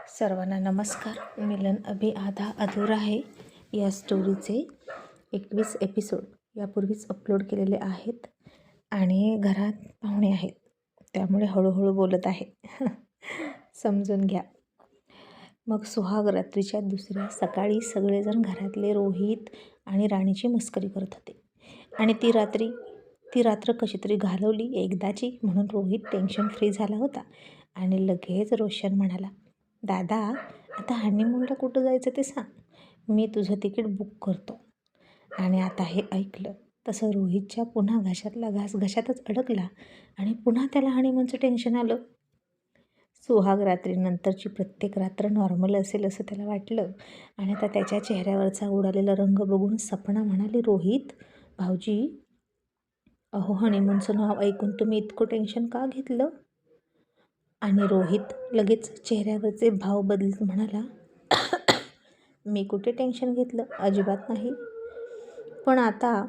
सर्वांना नमस्कार. मिलन अभी आधा अधूरा है या स्टोरीचे 21 एपिसोड यापूर्वीच अपलोड केलेले आहेत आणि घरात पाहुणे आहेत, त्यामुळे हळूहळू बोलत आहे. समजून घ्या. मग सुहाग रात्रीच्या दुसऱ्या सकाळी सगळेजण घरातले रोहित आणि राणीची मस्करी करत होते आणि ती रात्र कशी तरी घालवली एकदाची, म्हणून रोहित टेन्शन फ्री झाला होता. आणि लगेच रोशन म्हणाला, दादा आता हनीमूनला कुठं जायचं ते सांग, मी तुझं तिकीट बुक करतो. आणि आता हे ऐकलं तसं रोहितच्या पुन्हा घशातला घास घशातच अडकला आणि पुन्हा त्याला हनीमूनचं टेन्शन आलं. सुहाग रात्रीनंतरची प्रत्येक रात्र नॉर्मल असेल असं त्याला वाटलं आणि आता त्याच्या चेहऱ्यावरचा उडालेला रंग बघून सपना म्हणाली, रोहित भाऊजी, अहो हनीमूनचं नाव ऐकून तुम्ही इतकं टेन्शन का घेतलं? आणि रोहित लगेच चेहऱ्यावरचे भाव बदलत म्हणाला, मी कुठे टेन्शन घेतलं, अजिबात नाही. पण आता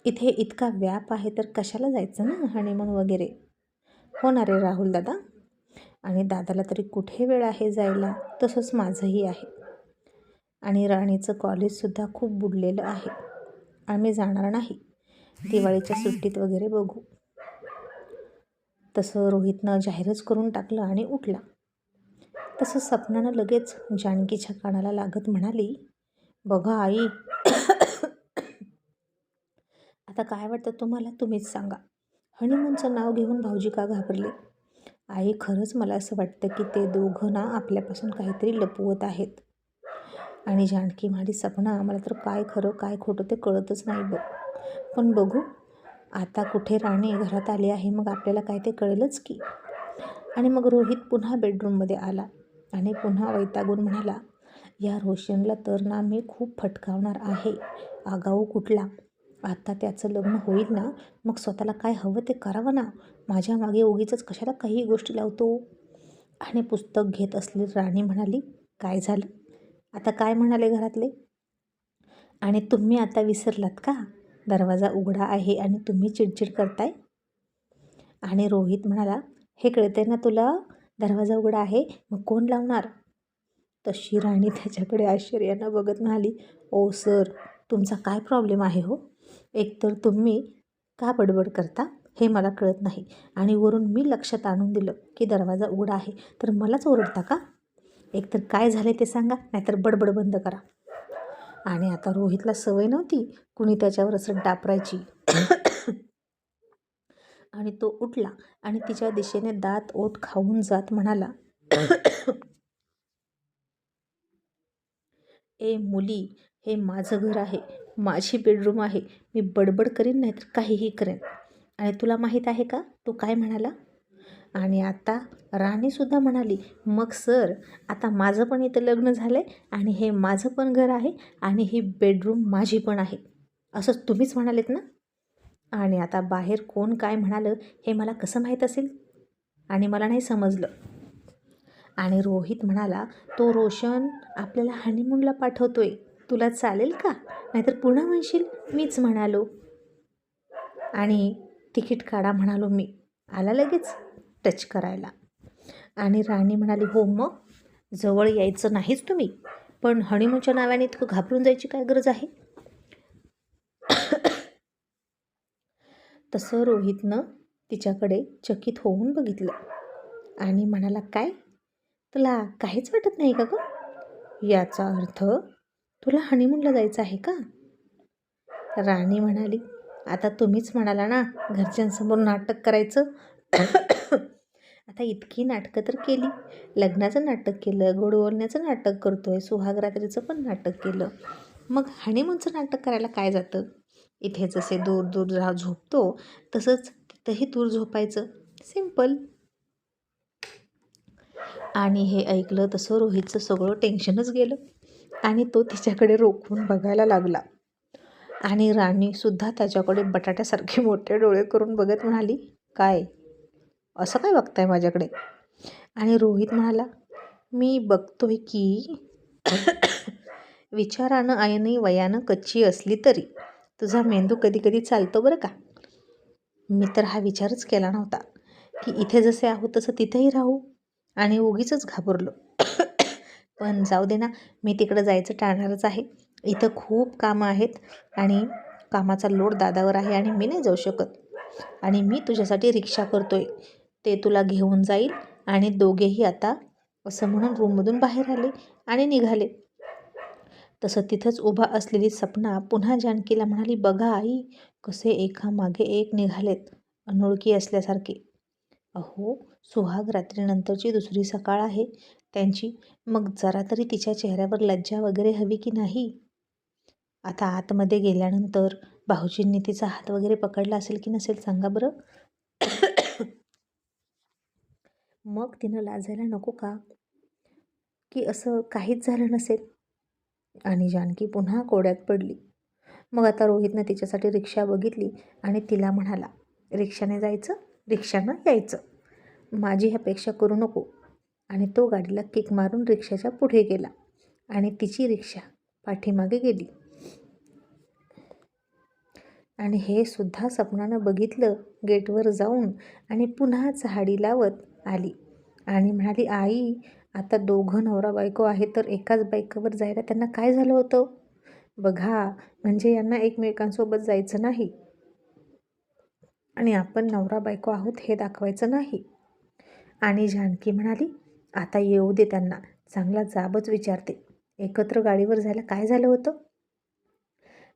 इथे इतका व्याप आहे तर कशाला जायचं ना हनीमून वगैरे. हो ना रे राहुल दादा, आणि दादाला तरी कुठे वेळ आहे जायला, तसंच माझंही आहे. आणि राणीचं कॉलेजसुद्धा खूप बुडलेलं आहे. आम्ही जाणार नाही, दिवाळीच्या सुट्टीत वगैरे बघू. तसं रोहितनं जाहीरच करून टाकलं आणि उठला. तसं सपनानं लगेच जानकीच्या कानाला लागत म्हणाली, बघा आई, आता काय वाटतं तुम्हाला, तुम्हीच सांगा. हनीमूनचं नाव घेऊन भाऊजी का घाबरले? आई, खरंच मला असं वाटतं की ते दोघं ना आपल्यापासून काहीतरी लपवत आहेत. आणि जानकी म्हणाली, सपना, आम्हाला तर काय खरं काय खोटं ते कळतच नाही बघ. पण बघू, आता कुठे राणी घरात आली आहे, मग आपल्याला काय ते कळेलच की. आणि मग रोहित पुन्हा बेडरूममध्ये आला आणि पुन्हा वैतागून म्हणाला, या रोशनला तर ना मी खूप फटकावणार आहे. आगाऊ कुठला. आता त्याचं लग्न होईल ना, मग स्वतःला काय हवं ते करावं ना. माझ्या मागे उगीच कशाला काही गोष्टी लावतो. आणि पुस्तक घेत असलेली राणी म्हणाली, काय झालं? आता काय म्हणाले घरातले? आणि तुम्ही आता विसरलात का? दरवाजा उघडा आहे आणि तुम्ही चिडचिड करताय. आणि रोहित म्हणाला, हे कळते ना तुला, दरवाजा उघडा आहे, मग कोण लावणार? तशी राणी त्याच्याकडे आश्चर्यानं बघत म्हणाली, ओ सर, तुमचा काय प्रॉब्लेम आहे हो? एकतर तुम्ही का बडबड करता हे मला कळत नाही, आणि वरून मी लक्षात आणून दिलं की दरवाजा उघडा आहे तर मलाच ओरडता का? एकतर काय झाले ते सांगा, नाहीतर बडबड बंद करा. आणि आता रोहितला सवय नव्हती कुणी त्याच्यावर असं डापरायची. आणि तो उठला आणि तिच्या दिशेने दात ओठ खाऊन जात म्हणाला, ए मुली, हे माझं घर आहे, माझी बेडरूम आहे. मी बडबड करीन नाही तर काहीही करेन. आणि तुला माहीत आहे का तो काय म्हणाला? आणि आता राणीसुद्धा म्हणाली, मग सर, आता माझं पण इथं लग्न झालं आहे आणि हे माझं पण घर आहे आणि ही बेडरूम माझी पण आहे, असंच तुम्हीच म्हणालेत ना. आणि आता बाहेर कोण काय म्हणालं हे मला कसं माहीत असेल, आणि मला नाही समजलं. आणि रोहित म्हणाला, तो रोशन आपल्याला हनीमूनला पाठवतोय, तुला चालेल का? नाहीतर पुन्हा म्हणशील मीच म्हणालो. आणि तिकीट काढा म्हणालो मी, आला लगेच टच करायला. आणि राणी म्हणाली, हो मग जवळ यायचं नाहीच तुम्ही, पण हनीमूनच्या नावाने इतकं घाबरून जायची काय गरज आहे? तसं रोहितनं तिच्याकडे चकित होऊन बघितलं आणि म्हणाला, काय तुला काहीच वाटत नाही का गं? याचा अर्थ तुला हनीमूनला जायचं आहे का? राणी म्हणाली, आता तुम्हीच म्हणाला ना घरच्यांसमोर नाटक करायचं. आता इतकी नाटकं तर केली, लग्नाचं नाटक केलं, गोड बोलण्याचं नाटक करतोय, सुहागरात्रीचं पण नाटक केलं, मग हनीमूनचं नाटक करायला काय जातं? इथे जसे दूर दूर झोपतो तसंच तिथंही दूर झोपायचं, सिम्पल. आणि हे ऐकलं तसं रोहितचं सगळं टेन्शनच गेलं आणि तो तिच्याकडे रोखून बघायला लागला. आणि राणीसुद्धा त्याच्याकडे बटाट्यासारखे मोठे डोळे करून बघत म्हणाली, काय असं काय बघताय माझ्याकडे? आणि रोहित म्हणाला, मी बघतोय की विचारानं आणि वयानं कच्ची असली तरी तुझा मेंदू कधी कधी चालतो बरं का. मी तर हा विचारच केला नव्हता की इथे जसे आहोत तसं तिथेही राहू, आणि उगीच घाबरलो. पण जाऊ दे ना, मी तिकडं जायचं टाळणारच आहे. इथं खूप कामं आहेत आणि कामाचा लोड दादावर आहे आणि मी नाही जाऊ शकत. आणि मी तुझ्यासाठी रिक्षा करतोय, ते तुला घेऊन जाईल. आणि दोघेही आता असं म्हणून रूममधून बाहेर आले आणि निघाले. तसं तिथंच उभा असलेली सपना पुन्हा जानकीला म्हणाली, बघा आई, कसे एकामागे एक निघालेत, अनोळखी असल्यासारखे. अहो, सुहाग रात्रीनंतरची दुसरी सकाळ आहे त्यांची, मग जरा तरी तिच्या चेहऱ्यावर लज्जा वगैरे हवी की नाही? आता आतमध्ये गेल्यानंतर भाऊजींनी तिचा हात वगैरे पकडला असेल की नसेल सांगा बरं. मग तिनं लाजायला नको का? की असं काहीच झालं नसेल? आणि जानकी पुन्हा कोड्यात पडली. मग आता रोहितनं तिच्यासाठी रिक्षा बघितली आणि तिला म्हणाला, रिक्षाने जायचं, रिक्षानं यायचं, माझी अपेक्षा करू नको. आणि तो गाडीला किक मारून रिक्षाच्या पुढे गेला आणि तिची रिक्षा पाठीमागे गेली. आणि हे सुद्धा सपनानं बघितलं गेटवर जाऊन आणि पुन्हा झाडी लावत आली आणि म्हणाली, आई, आता दोघं नवरा बायको आहेत तर एकाच बाईकवर जायला त्यांना काय झालं होतं बघा, म्हणजे यांना एकमेकांसोबत जायचं नाही आणि आपण नवरा बायको आहोत हे दाखवायचं नाही. आणि जानकी म्हणाली, आता येऊ दे त्यांना, चांगला जाबच विचारते, एकत्र गाडीवर जायला काय झालं होतं?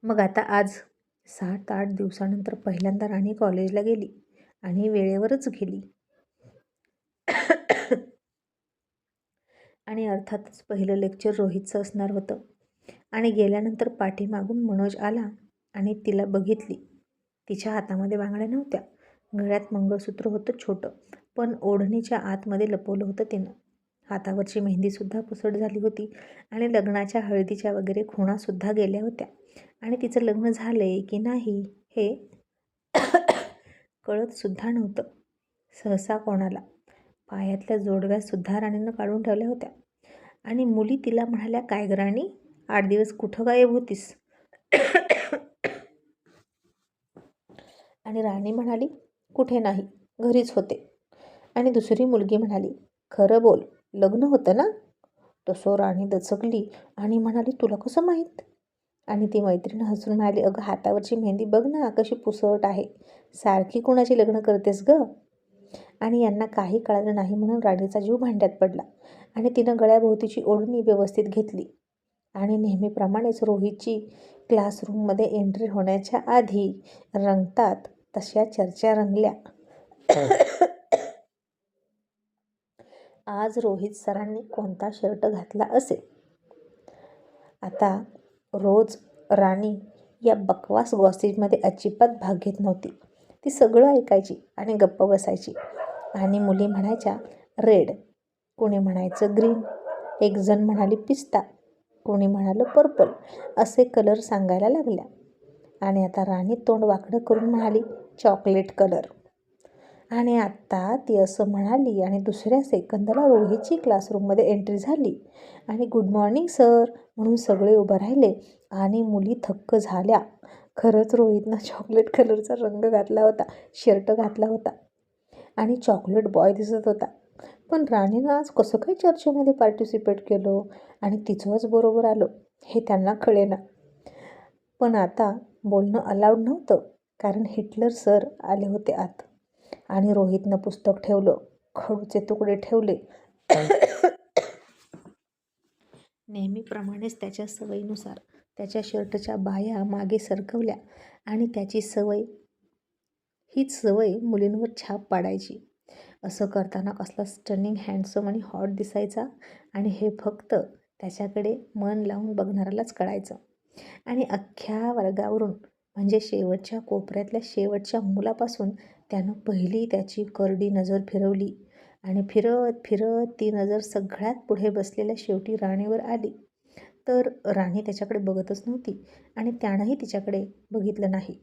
मग आता आज 7-8 दिवसानंतर पहिल्यांदा राणी कॉलेजला गेली आणि वेळेवरच गेली. आणि अर्थातच पहिलं लेक्चर रोहितचं असणार होतं. आणि गेल्यानंतर पाठीमागून मनोज आला आणि तिला बघितली. तिच्या हातामध्ये बांगड्या नव्हत्या, गळ्यात मंगळसूत्र होतं छोटं, पण ओढणीच्या आतमध्ये लपवलं होतं तिनं. हातावरची मेहंदीसुद्धा पुसट झाली होती आणि लग्नाच्या हळदीच्या वगैरे खुणासुद्धा गेल्या होत्या. आणि तिचं लग्न झालंय की नाही हे कळतसुद्धा नव्हतं सहसा कोणाला. पायातल्या जोडव्यासुद्धा राणीनं काढून ठेवल्या होत्या. आणि मुली तिला म्हणाल्या, काय ग राणी, 8 दिवस कुठं गायब होतीस? आणि राणी म्हणाली, कुठे नाही, घरीच होते. आणि दुसरी मुलगी म्हणाली, खरं बोल, लग्न होतं ना? तसं राणी दचकली आणि म्हणाली, तुला कसं माहीत? आणि ती मैत्रीण हसून म्हणाली, अगं, हातावरची मेहंदी बघ ना कशी पुसट आहे, सारखी कुणाची लग्न करतेस ग? आणि यांना काही कळालं नाही म्हणून राणीचा जीव भांड्यात पडला आणि तिनं गळ्याभोवतीची ओढणी व्यवस्थित घेतली. आणि नेहमीप्रमाणेच रोहितची क्लासरूममध्ये एंट्री होण्याच्या आधी रंगतात तशा चर्चा रंगल्या. आज रोहित सरांनी कोणता शर्ट घातला असेल? आता रोज राणी या बकवास गॉसिपमध्ये अजिबात भाग घेत नव्हती. ती सगळं ऐकायची आणि गप्प बसायची. आणि मुली म्हणायच्या रेड, कोणी म्हणायचं ग्रीन, एक जण म्हणाली पिस्ता, कोणी म्हणालं पर्पल, असे कलर सांगायला लागल्या. आणि आता राणी तोंड वाकडं करून म्हणाली चॉकलेट कलर. आणि आत्ता ती असं म्हणाली आणि दुसऱ्या सेकंदाला रोहितची क्लासरूममध्ये एंट्री झाली आणि गुड मॉर्निंग सर म्हणून सगळे उभं राहिले आणि मुली थक्क झाल्या. खरंच रोहितनं चॉकलेट कलरचा रंग घातला होता, शर्ट घातला होता आणि चॉकलेट बॉय दिसत होता. पण राणीनं आज कसं काही चर्चेमध्ये पार्टिसिपेट केलं आणि तिचंच बरोबर आलं हे त्यांना कळेना. पण आता बोलणं अलाउड नव्हतं कारण हिटलर सर आले होते आत. आणि रोहितनं पुस्तक ठेवलं, खडूचे तुकडे ठेवले. नेहमीप्रमाणेच त्याच्या सवयीनुसार त्याच्या शर्टच्या बाया मागे सरकवल्या आणि त्याची सवय हीच सवय मुलींवर छाप पाडायची. असं करताना कसला स्टनिंग, हँडसम आणि हॉट दिसायचा आणि हे फक्त त्याच्याकडे मन लावून बघणाऱ्यालाच कळायचं. आणि अख्ख्या वर्गावरून म्हणजे शेवटच्या कोपऱ्यातल्या शेवटच्या मुलापासून त्यानं पहिली त्याची करडी नजर फिरवली आणि फिरत फिरत ती नजर सगळ्यात पुढे बसलेल्या शेवटी राणीवर आली. तर राणी त्याच्याकडे बघतच नव्हती आणि त्यानंही तिच्याकडे बघितलं नाही.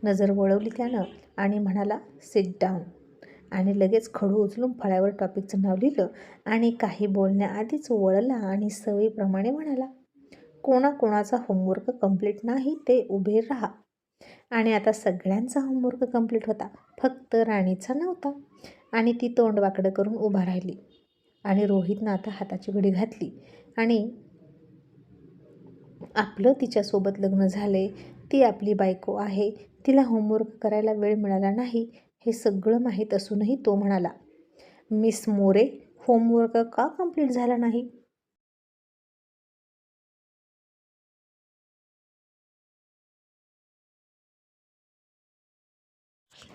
नजर वळवली त्यानं आणि म्हणाला सिट डाऊन. आणि लगेच खडू उचलून फळ्यावर टॉपिकचं नाव लिहिलं आणि काही बोलण्याआधीच वळला आणि सवयीप्रमाणे म्हणाला, कोणाकोणाचा होमवर्क कंप्लीट नाही ते उभे राहा. आणि आता सगळ्यांचा होमवर्क कंप्लीट होता, फक्त राणीचा नव्हता. आणि ती तोंड वाकडं करून उभा राहिली आणि रोहितनं आता हाताची घडी घातली आणि आपलं तिच्यासोबत लग्न झाले, ती आपली बायको आहे, तिला होमवर्क करायला वेळ मिळाला नाही हे सगळं माहीत असूनही तो म्हणाला, मिस मोरे, होमवर्क का कंप्लीट झाला नाही?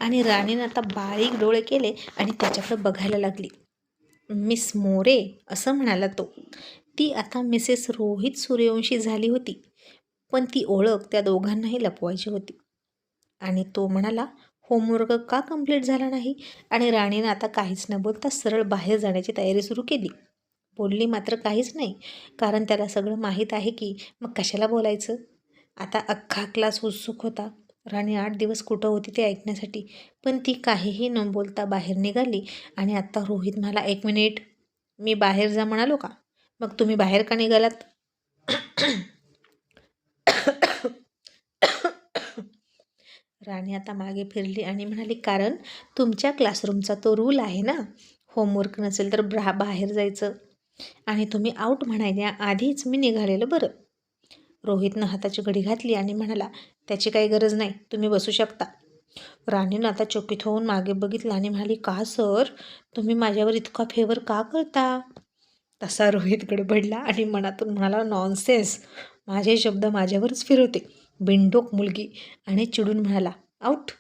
आणि राणीनं आता बारीक डोळे केले आणि त्याच्याकडे बघायला लागली. मिस मोरे असं म्हणाला तो. ती आता मिसेस रोहित सूर्यवंशी झाली होती, पण ती ओळख त्या दोघांनाही लपवायची होती. आणि तो म्हणाला, होमवर्क का कंप्लीट झाला नाही? आणि राणीनं आता काहीच न बोलता सरळ बाहेर जाण्याची तयारी सुरू केली. बोलली मात्र काहीच नाही, कारण त्याला सगळं माहीत आहे की मग कशाला बोलायचं. आता अख्खा क्लास उत्सुक होता. राणी 8 दिवस कुठं होती ते ऐकण्यासाठी, पण ती काहीही न बोलता बाहेर निघाली. आणि आत्ता रोहित म्हणाला, 1 मिनिट, मी बाहेर जा म्हणालो का? मग तुम्ही बाहेर का निघालात? राणी आता मागे फिरली आणि म्हणाली, कारण तुमच्या क्लासरूमचा तो रूल आहे ना, होमवर्क नसेल तर बाहेर जायचं. आणि तुम्ही आऊट म्हणायच्या मी निघालेलं बरं. रोहितनं हाताची घडी घातली आणि म्हणाला, त्याची काही गरज नाही, तुम्ही बसू शकता. राणीनं आता चकित होऊन मागे बघितलं आणि म्हणाली, का सर, तुम्ही माझ्यावर इतका फेवर का करता? तसा रोहित गडबडला आणि मनातून म्हणाला, नॉनसेन्स, माझे शब्द माझ्यावरच फिरवते, बिनडोक मुलगी. आणि चिडून म्हणाला, आऊट.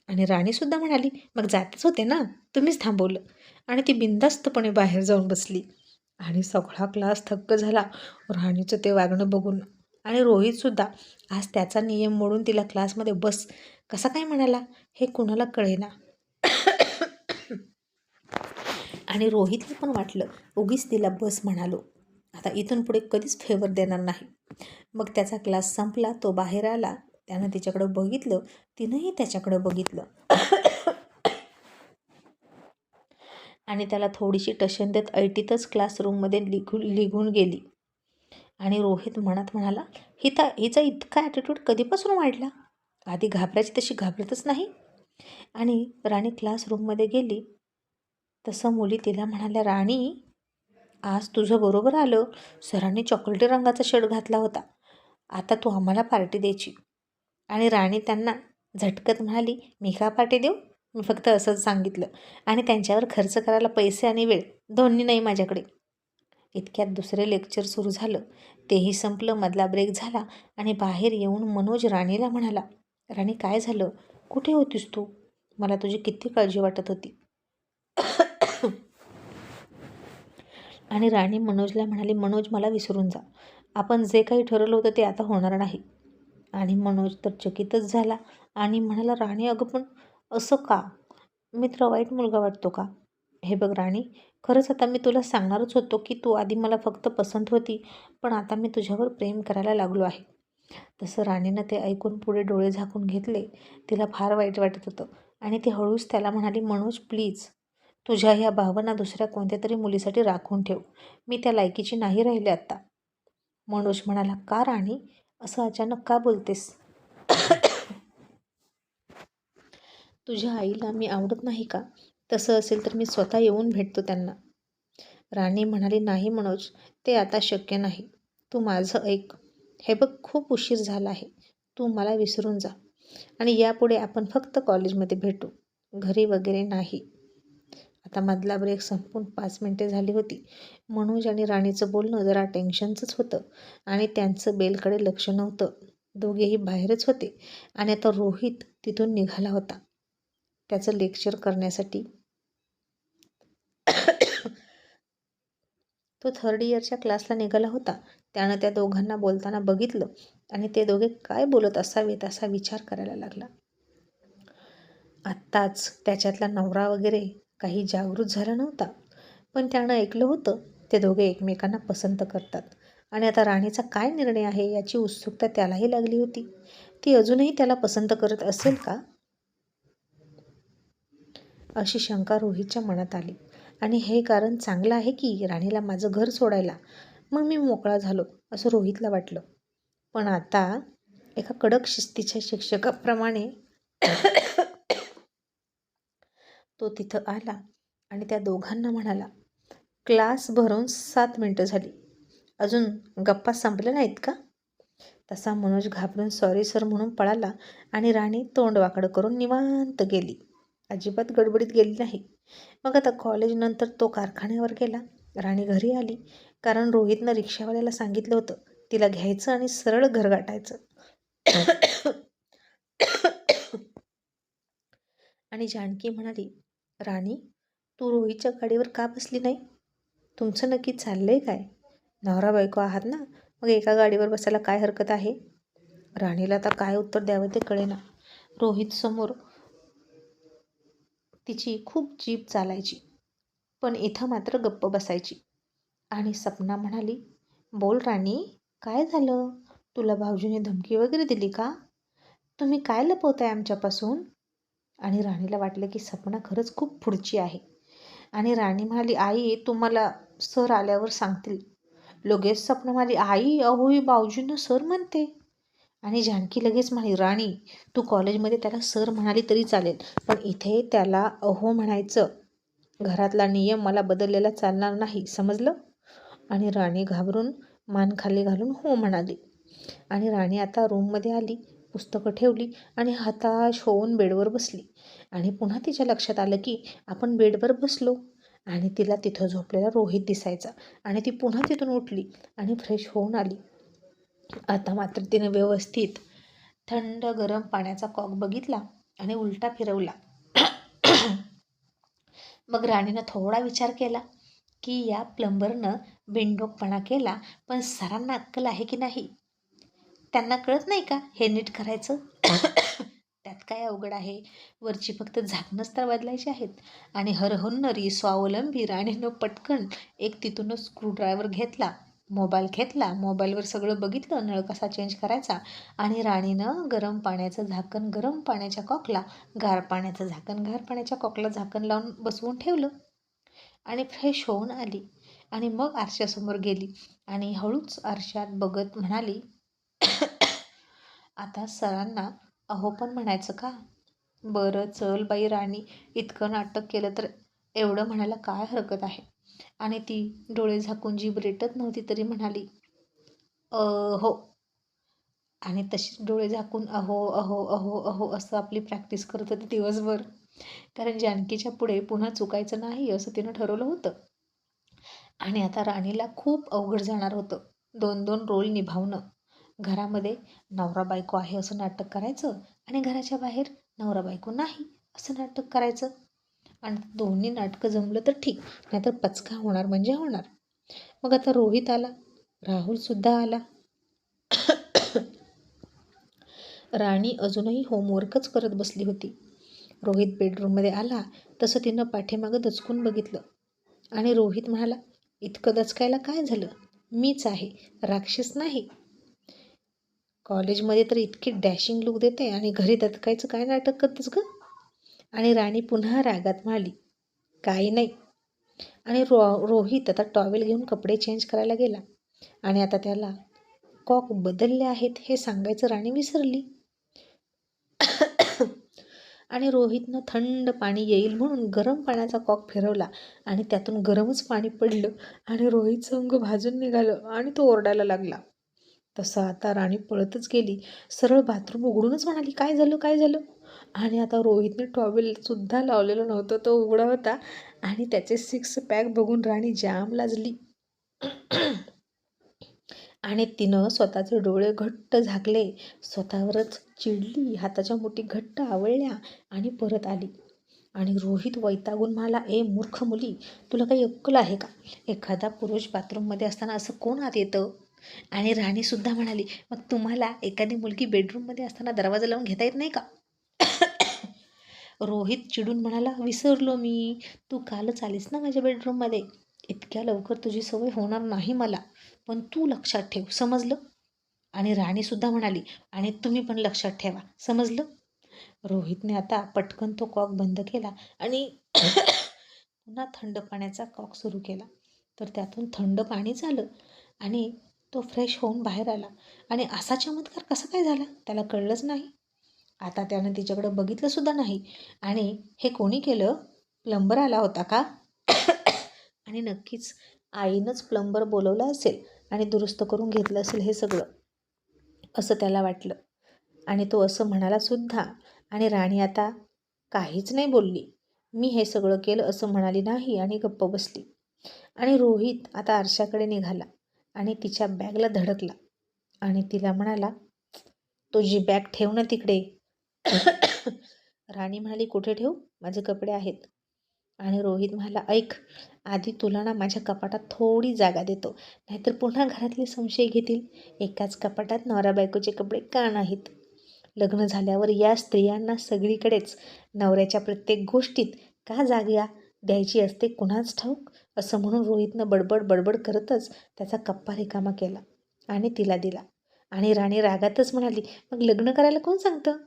आणि राणीसुद्धा म्हणाली, मग जातच होते ना, तुम्हीच थांबवलं. आणि ती बिनधास्तपणे बाहेर जाऊन बसली. आणि सगळा क्लास थक्क झाला राणीचं ते वागणं बघून. आणि रोहितसुद्धा आज त्याचा नियम मोडून तिला क्लासमध्ये बस कसा काय म्हणाला हे कुणाला कळेना. आणि रोहितला पण वाटलं, उगीच तिला बस म्हणालो, आता इथून पुढे कधीच फेवर देणार नाही. मग त्याचा क्लास संपला, तो बाहेर आला, त्यानं तिच्याकडं बघितलं, तिनंही त्याच्याकडं बघितलं. आणि त्याला थोडीशी टशन देत ऐटीतच क्लासरूममध्ये निघून गेली. आणि रोहित मनात म्हणाला, हिचा इतका ॲटिट्यूड कधीपासून वाढला? आधी घाबरायची तशी घाबरतच नाही. आणि राणी क्लासरूममध्ये गेली तसं मुली तिला म्हणाल्या, राणी, आज तुझं बरोबर आलं, सरांनी चॉकलेटी रंगाचा शर्ट घातला होता, आता तू आम्हाला पार्टी द्यायची. आणि राणी त्यांना झटकत म्हणाली, मी का पार्टी देऊ? मी फक्त असंच सांगितलं, आणि त्यांच्यावर खर्च करायला पैसे आणि वेळ दोन्ही नाही माझ्याकडे. इतक्यात दुसरे लेक्चर सुरू झालं, तेही संपलं. मधला ब्रेक झाला आणि बाहेर येऊन मनोज राणीला म्हणाला, राणी, काय झालं? कुठे होतीस तू? मला तुझी किती काळजी वाटत होती. आणि राणी मनोजला म्हणाली, मनोज, मला विसरून जा, आपण जे काही ठरवलं होतं ते आता होणार नाही. आणि मनोज तर चकितच झाला आणि म्हणाला, राणी, अगं पण असं का? मित्र वाईट मुलगा वाटतो का? हे बघ राणी, खरंच आता मी तुला सांगणारच होतो की तू आधी मला फक्त पसंत होती, पण आता मी तुझ्यावर प्रेम करायला लागलो आहे. तसं राणीनं ते ऐकून पुढे डोळे झाकून घेतले. तिला फार वाईट वाटत होतं आणि ती हळूच त्याला म्हणाली, मनोज, प्लीज, तुझ्या ह्या भावना दुसऱ्या कोणत्या तरी मुलीसाठी राखून ठेव. मी त्या लायकीची नाही राहिले आत्ता. मनोज म्हणाला, का राणी, असं अचानक का बोलतेस? तुझ्या आईला मी आवडत नाही का? तसं असेल तर मी स्वतः येऊन भेटतो त्यांना. राणी म्हणाली, नाही मनोज, ते आता शक्य नाही. तू माझं ऐक. हे बघ, खूप उशीर झाला आहे. तू मला विसरून जा आणि यापुढे आपण फक्त कॉलेजमध्ये भेटू, घरी वगैरे नाही. आता मधला ब्रेक संपून 5 मिनिटे झाली होती. मनोज आणि राणीचं बोलणं जरा टेन्शनचंच होतं आणि त्यांचं बेलकडे लक्ष नव्हतं. दोघेही बाहेरच होते आणि आता रोहित तिथून निघाला होता त्याचं लेक्चर करण्यासाठी. तो 3rd इयरच्या क्लासला निघाला होता. त्यानं त्या दोघांना बोलताना बघितलं आणि ते दोघे काय बोलत असावेत असा विचार करायला लागला. आत्ताच त्याच्यातला नवरा वगैरे काही जागृत झाला नव्हता, पण त्यानं ऐकलं होतं ते दोघे एकमेकांना पसंत करतात. आणि आता राणीचा काय निर्णय आहे याची उत्सुकता त्यालाही लागली होती. ती अजूनही त्याला पसंत करत असेल का, अशी शंका रोहितच्या मनात आली. आणि हे कारण चांगलं आहे की राणीला माझं घर सोडायला मग मी मोकळा झालो, असं रोहितला वाटलं. पण आता एका कडक शिस्तीच्या शिक्षकाप्रमाणे तो तिथं आला आणि त्या दोघांना म्हणाला, क्लास भरून 7 मिनटं झाली, अजून गप्पा संपल्या नाहीत का? तसा मनोज घाबरून सॉरी सर म्हणून पळाला आणि राणी तोंड वाकडं करून निवांत गेली. अजिबात गडबडीत गेली नाही. मग आता कॉलेजनंतर तो कारखान्यावर गेला. राणी घरी आली, कारण रोहितनं रिक्षावाल्याला सांगितलं होतं तिला घ्यायचं आणि सरळ घर गाठायचं. आणि जानकी म्हणाली, राणी, तू रोहितच्या गाडीवर का बसली नाही? तुमचं नक्की चाललंय काय? नवरा बायको आहात ना, मग एका गाडीवर बसायला काय हरकत आहे? राणीला आता काय उत्तर द्यावं ते कळेना. रोहित समोर तिची खूप जीभ चालायची, पण इथं मात्र गप्प बसायची. आणि सपना म्हणाली, बोल राणी, काय झालं? तुला भाऊजीने धमकी वगैरे दिली का? तुम्ही काय लपवताय आमच्यापासून? आणि राणीला वाटलं की सपना खरंच खूप पुढची आहे. आणि राणी म्हणाली, आई, तुम्हाला सर आल्यावर सांगतील. लगेच सपना म्हणाली, आई, अहो ही भाऊजींना सर म्हणते. आणि जानकी लगेच म्हणाली, राणी, तू कॉलेजमध्ये त्याला सर म्हणाली तरी चालेल, पण इथे त्याला अहो म्हणायचं. घरातला नियम मला बदललेला चालणार नाही, समजलं? आणि राणी घाबरून मान खाली घालून हो म्हणाली. आणि राणी आता रूममध्ये आली, पुस्तकं ठेवली आणि हताश होऊन बेडवर बसली. आणि पुन्हा तिच्या लक्षात आलं की आपण बेडवर बसलो आणि तिला तिथं झोपलेला रोहित दिसायचा. आणि ती पुन्हा तिथून उठली आणि फ्रेश होऊन आली. आता मात्र तिने व्यवस्थित थंड गरम पाण्याचा कॉक बघितला आणि उलटा फिरवला. मग राणीनं थोडा विचार केला की या प्लंबरनं बिनडोकपणा केला, पण सरांना अक्कल आहे की नाही? त्यांना कळत नाही का हे नीट करायचं? त्यात काय अवघड आहे? वरची फक्त झाकणंच तर बदलायची आहेत. आणि हरहुन्नरी स्वावलंबी राणीनं पटकन एक तिथूनच स्क्रूड्रायव्हर घेतला, मोबाईल घेतला, मोबाईलवर सगळं बघितलं, नळ कसा चेंज करायचा. आणि राणीनं गरम पाण्याचं झाकण गरम पाण्याच्या कॉकला, गार पाण्याचं झाकण गार पाण्याच्या कॉकला झाकण लावून बसवून ठेवलं. आणि फ्रेश होऊन आली. आणि मग आरशासमोर गेली आणि हळूच आरशात बघत म्हणाली, आता सरांना अहो पण म्हणायचं का? बरं चल बाई राणी, इतकं नाटक केलं तर एवढं म्हणायला काय हरकत आहे? आणि ती डोळे झाकून जीभ रेटत नव्हती तरी म्हणाली, हो. आणि तशीच डोळे झाकून अहो अहो अहो अहो असं आपली प्रॅक्टिस करत होती दिवसभर. कारण जानकीच्या पुढे पुन्हा चुकायचं नाही असं तिनं ठरवलं होतं. आणि आता राणीला खूप अवघड जाणार होतं 2-2 रोल निभावणं. घरामध्ये नवरा बायको आहे असं नाटक करायचं आणि घराच्या बाहेर नवरा बायको नाही असं नाटक करायचं. आणि दोन्ही नाटकं जमलं तर ठीक, नाहीतर पचका होणार म्हणजे होणार. मग आता रोहित आला, राहुलसुद्धा आला. राणी अजूनही होमवर्कच करत बसली होती. रोहित बेडरूममध्ये आला तसं तिनं पाठीमागं दचकून बघितलं. आणि रोहित म्हणाला, इतकं दचकायला काय झालं? मीच आहे, राक्षस नाही. कॉलेजमध्ये तर इतकी डॅशिंग लुक देते आणि घरी दचकायचं काय नाटक करतेस गं? आणि राणी पुन्हा रागात म्हणाली, काही नाही. आणि रोहित आता टॉवेल घेऊन कपडे चेंज करायला गेला. आणि आता त्याला कॉक बदलले आहेत हे सांगायचं राणी विसरली. आणि रोहितनं थंड पाणी येईल म्हणून गरम पाण्याचा कॉक फिरवला आणि त्यातून गरमच पाणी पडलं आणि रोहितचं अंग भाजून निघालं आणि तो ओरडायला लागला. तसं आता राणी पळतच गेली, सरळ बाथरूम उघडूनच म्हणाली, काय झालं काय झालं? आणि आता रोहितने टॉवेलसुद्धा लावलेलं नव्हतं, तो उघडा होता. आणि त्याचे 6 पॅक बघून राणी जाम लाजली. आणि तिनं स्वतःचे डोळे घट्ट झाकले, स्वतःवरच चिडली, हाताच्या मुठी घट्ट आवळल्या आणि परत आली. आणि रोहित वैतागून म्हणाला, ए मूर्ख मुली, तुला काही अक्कल आहे का? एखादा पुरुष बाथरूममध्ये असताना असं कोण आत येतं? आणि राणीसुद्धा म्हणाली, मग तुम्हाला एखादी मुलगी बेडरूममध्ये असताना दरवाजा लावून घेता येत नाही का? रोहित चिडून म्हणाला, विसरलो मी, तू कालच आलीस ना माझ्या बेडरूममध्ये. इतक्या लवकर तुझी सवय होणार नाही मला, पण तू लक्षात ठेव, समजलं? आणि राणीसुद्धा म्हणाली, आणि तुम्ही पण लक्षात ठेवा, समजलं? रोहितने आता पटकन तो कॉक बंद केला आणि पुन्हा थंड पाण्याचा कॉक सुरू केला. तर त्यातून थंड पाणीच आलं आणि तो फ्रेश होऊन बाहेर आला. आणि असा चमत्कार कसा काय झाला त्याला कळलंच नाही. आता त्यानं तिच्याकडं बघितलंसुद्धा नाही. आणि हे कोणी केलं? प्लंबर आला होता का? आणि नक्कीच आईनंच प्लंबर बोलवला असेल आणि दुरुस्त करून घेतलं असेल हे सगळं, असं त्याला वाटलं. आणि तो असं म्हणाला सुद्धा. आणि राणी आता काहीच नाही बोलली. मी हे सगळं केलं असं म्हणाली नाही आणि गप्प बसली. आणि रोहित आता आरशाकडे निघाला आणि तिच्या बॅगला धडकला आणि तिला म्हणाला, तुझी बॅग ठेव ना तिकडे. राणी म्हणाली, कुठे ठेवू? माझे कपडे आहेत. आणि रोहित म्हणाला, ऐक, आधी तुला ना माझ्या कपाटात थोडी जागा देतो, नाहीतर पुन्हा घरातले संशय घेतील. एकाच कपाटात नवरा बायकोचे कपडे का नाहीत? लग्न झाल्यावर या स्त्रियांना सगळीकडेच नवऱ्याच्या प्रत्येक गोष्टीत का जागा द्यायची असते कुणाच ठाऊक, असं म्हणून रोहितनं बडबड बडबड करतच त्याचा कप्पा रिकामा केला आणि तिला दिला. आणि राणी रागातच म्हणाली, मग लग्न करायला कोण सांगतं?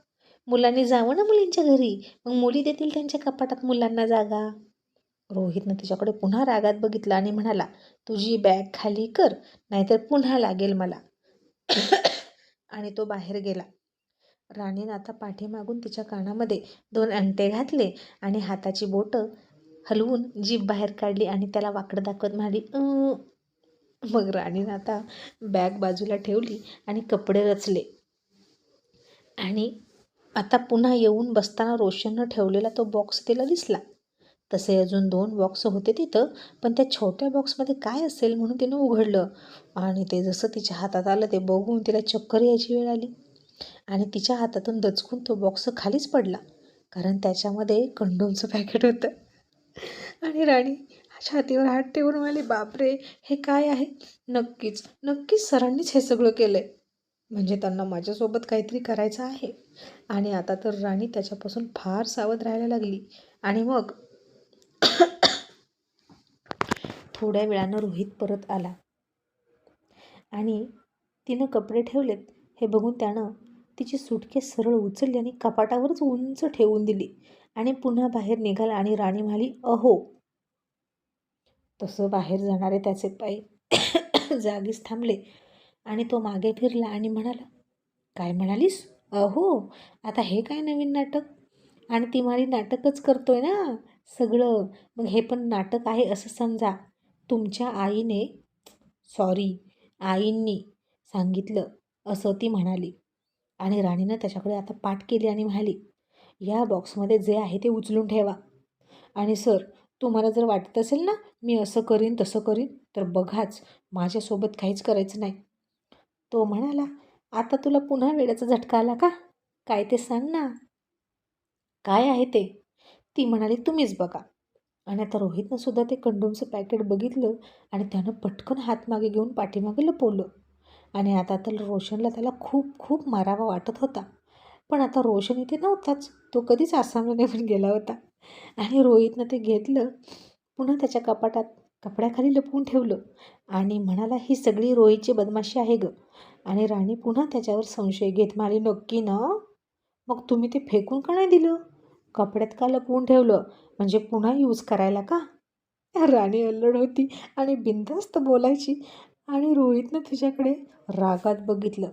मुलांनी जावं ना मुलींच्या घरी, मग मुली देतील त्यांच्या कपाटात मुलांना जागा. रोहितनं तिच्याकडे पुन्हा रागात बघितलं आणि म्हणाला, तुझी बॅग खाली कर, नाहीतर पुन्हा लागेल मला. आणि तो बाहेर गेला. राणीनं आता पाठीमागून तिच्या कानामध्ये 2 अंगठे घातले आणि हाताची बोटं हलवून जीभ बाहेर काढली आणि त्याला वाकडं दाखवत म्हणाली, मग राणीनं आता बॅग बाजूला ठेवली आणि कपडे रचले. आणि आता पुन्हा येऊन बसताना रोशननं ठेवलेला तो बॉक्स तिला दिसला. तसे अजून 2 बॉक्स होते तिथं, पण त्या छोट्या बॉक्समध्ये काय असेल म्हणून तिनं उघडलं. आणि ते जसं तिच्या हातात आलं ते बघून तिला चक्कर यायची वेळ आली. आणि तिच्या हातातून दचकून तो बॉक्स खालीच पडला, कारण त्याच्यामध्ये कंडोमचं पॅकेट होतं. आणि राणी छातीवर हात ठेवून म्हणाली, बापरे, हे काय आहे? नक्कीच नक्कीच सरांनीच हे सगळं केलं आहे. म्हणजे त्यांना माझ्यासोबत काहीतरी करायचं आहे. आणि आता तर राणी त्याच्यापासून फार सावध राहायला लागली. आणि मग थोड्या वेळानं रोहित परत आला आणि तिनं कपडे ठेवलेत हे बघून त्यानं तिची सुटकेस सरळ उचलली आणि कपाटावरच उंच ठेवून दिली आणि पुन्हा बाहेर निघाला. आणि राणी म्हणाली, अहो. तसं बाहेर जाणारे त्याचे पाय जागीच थांबले आणि तो मागे फिरला आणि म्हणाला, काय म्हणालीस? अहो, आता हे काय नवीन नाटक? आणि ती म्हणाली, नाटकच करतोय ना सगळं, मग हे पण नाटक आहे असं समजा. तुमच्या आईने आईंनी सांगितलं असं ती म्हणाली. आणि राणीनं त्याच्याकडे आता पाठ केली आणि म्हणाली, या बॉक्समध्ये जे आहे ते उचलून ठेवा. आणि सर, तुम्हाला जर वाटत असेल ना मी असं करीन तसं करीन, तर बघाच, माझ्यासोबत काहीच करायचं नाही. तो म्हणाला, आता तुला पुन्हा वेड्याचा झटका आला का? काय ते सांग ना, काय आहे ते? ती म्हणाली, तुम्हीच बघा. आणि आता रोहितनं सुद्धा ते कंडोमचं पॅकेट बघितलं आणि त्यानं पटकन हात मागे घेऊन पाठीमागे लपवलं. आणि आता तर रोशनला त्याला खूप खूप मारावा वाटत होता. पण आता रोशन इथे नव्हताच, तो कधीच आसामला निघून गेला होता. आणि रोहितनं ते घेतलं, पुन्हा त्याच्या कपड्याखाली लपवून ठेवलं आणि म्हणाला, ही सगळी रोहितची बदमाशी आहे ग. आणि राणी पुन्हा त्याच्यावर संशय घेत म्हणाली, नक्की ना? मग तुम्ही ते फेकून का नाही दिलं? कपड्यात का लपवून ठेवलं? म्हणजे पुन्हा यूज करायला का? राणी अल्लड होती आणि बिनधास्त बोलायची. आणि रोहितनं तिच्याकडे रागात बघितलं